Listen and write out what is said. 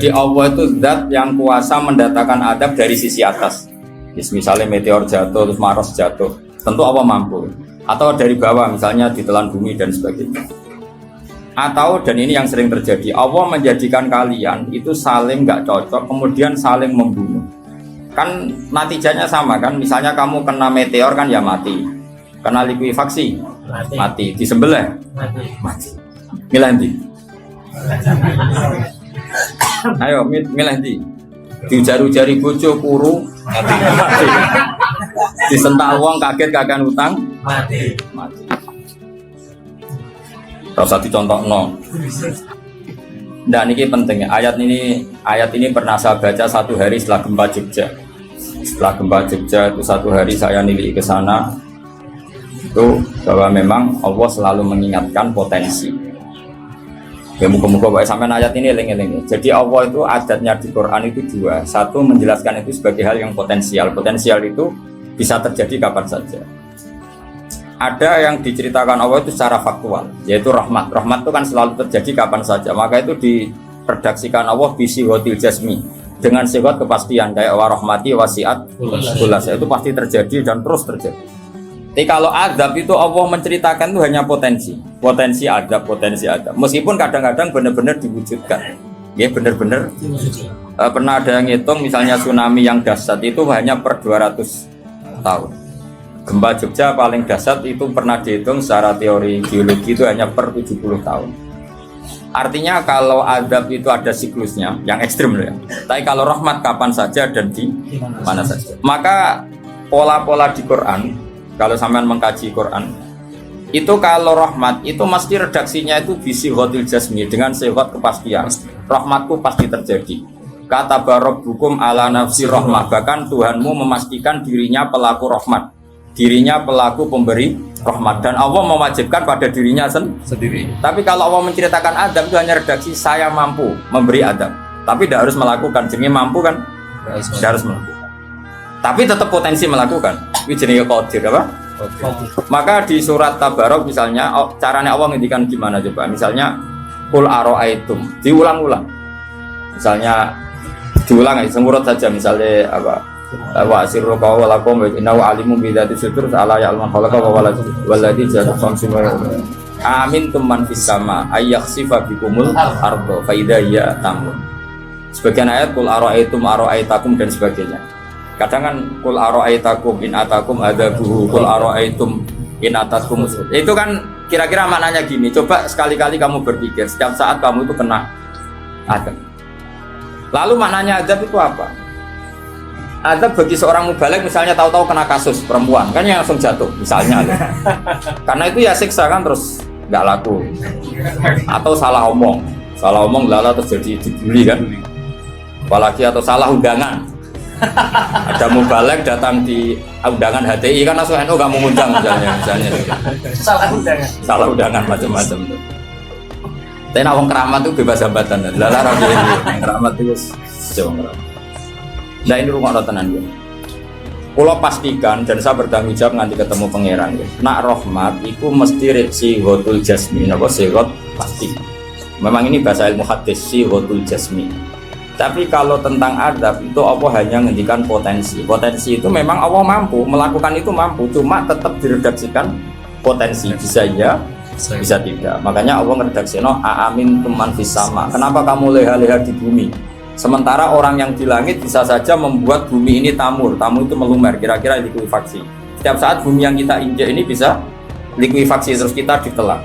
Jadi Allah itu zat yang kuasa mendatangkan adab dari sisi atas. Misalnya meteor jatuh, terus Mars jatuh, tentu Allah mampu. Atau dari bawah, misalnya ditelan bumi dan sebagainya. Atau, dan ini yang sering terjadi, Allah menjadikan kalian itu saling nggak cocok, kemudian saling membunuh. Kan natijanya sama kan, misalnya kamu kena meteor kan ya mati, kena likuifaksi mati, disembelih mati. Milih nanti. Ayo milih nanti. Diujar-ujari bojo kuru mati. Disentak uang kaget kagan utang mati. Rasa dicontohno. Nah ini penting. Ayat ini pernah saya baca satu hari setelah gempa Jogja. Setelah gempa Jogja itu satu hari saya nilai ke sana. Itu bahwa memang Allah selalu mengingatkan potensi. Ya muka-muka sampai ayat ini eling-eling. Jadi Allah itu adatnya di Quran itu dua. Satu menjelaskan itu sebagai hal yang potensial. Potensial itu bisa terjadi kapan saja. Ada yang diceritakan Allah itu secara faktual, yaitu rahmat. Rahmat itu kan selalu terjadi kapan saja. Maka itu diredaksikan Allah bisi hotil jasmi dengan sifat kepastian kayak warahmati wasiat kulas. Itu pasti terjadi dan terus terjadi. Tapi kalau azab itu Allah menceritakan itu hanya potensi azab. Meskipun kadang-kadang benar-benar diwujudkan. Ya benar-benar. Pernah ada yang ngitung misalnya tsunami yang dahsyat itu hanya per 200 tahun. Gempa Jogja paling dahsyat itu pernah dihitung secara teori geologi itu hanya per 70 tahun. Artinya kalau azab itu ada siklusnya yang ekstrim loh ya. Tapi kalau rahmat kapan saja dan di mana saja. Maka pola-pola di Quran, kalau sampean mengkaji Quran, itu kalau rahmat itu mesti redaksinya itu bisi hotil jasmi dengan sifat kepastian. Rahmatku pasti terjadi. Kata barabbukum ala nafsi rahmah, bahkan Tuhanmu memastikan dirinya pelaku rahmat, dirinya pelaku pemberi rahmat, dan Allah mewajibkan pada dirinya sendiri. Tapi kalau Allah menceritakan adab itu hanya redaksi saya mampu memberi adab, tapi tidak harus melakukan. Jadi mampu kan tidak harus melakukan, tapi tetap potensi melakukan. Ini jenis qadir apa? Maka di surat Tabarok misalnya caranya Allah ngendikan gimana coba? Misalnya qul ara'aitum, diulang-ulang. Misalnya diulang aja, semurut saja misalnya apa? Wa sirru qawlakum wa innahu alimun bi dzati sudur ala ya'lamu khalaqa wa walladzi ja'ala samsum amin man fis sama ayakhsifa bikumul ardo fa idza hiya tamun. Sebagian ayat qul ara'aitakum dan sebagainya. Kadang kan qul ara'aitakum in atakum adzabuhu qul ara'aitum in atakum. Itu kan kira-kira maknanya gini, coba sekali-kali kamu berpikir setiap saat kamu itu kena adab. Lalu maknanya adab itu apa? Adab bagi seorang mubaligh misalnya tahu-tahu kena kasus perempuan kan yang langsung jatuh misalnya. Karena itu ya siksa kan terus nggak laku. Atau salah omong lala terus jadi dibully kan. Apalagi atau salah undangan. Ada mubaligh datang di undangan HTI kan langsung NU nggak mau undang misalnya. Salah undangan macam-macam tuh. Tapi nak wong keramat itu bebas hambatan. Lala rapi keramat itu jauh keramat. Nah ini rumah tenan ya. Kalau pastikan dan saya bertanggung jawab nanti ketemu pangeran ya. Nak rahmat itu mesti si hotul jasmi, apa sihot pasti. Memang ini bahasa ilmu hadis si hotul jasmi. Tapi kalau tentang adab itu Allah hanya ngendikan potensi. Potensi itu memang Allah mampu melakukan itu mampu, cuma tetap diredaksikan potensi bisa ya. Bisa tidak, makanya Allah ngeredaksino aamin tuman fis sama. Kenapa kamu leha-leha di bumi? Sementara orang yang di langit bisa saja membuat bumi ini tamur itu melumer, kira-kira likuifaksi. Setiap saat bumi yang kita injak ini bisa likuifaksi terus kita ditelan.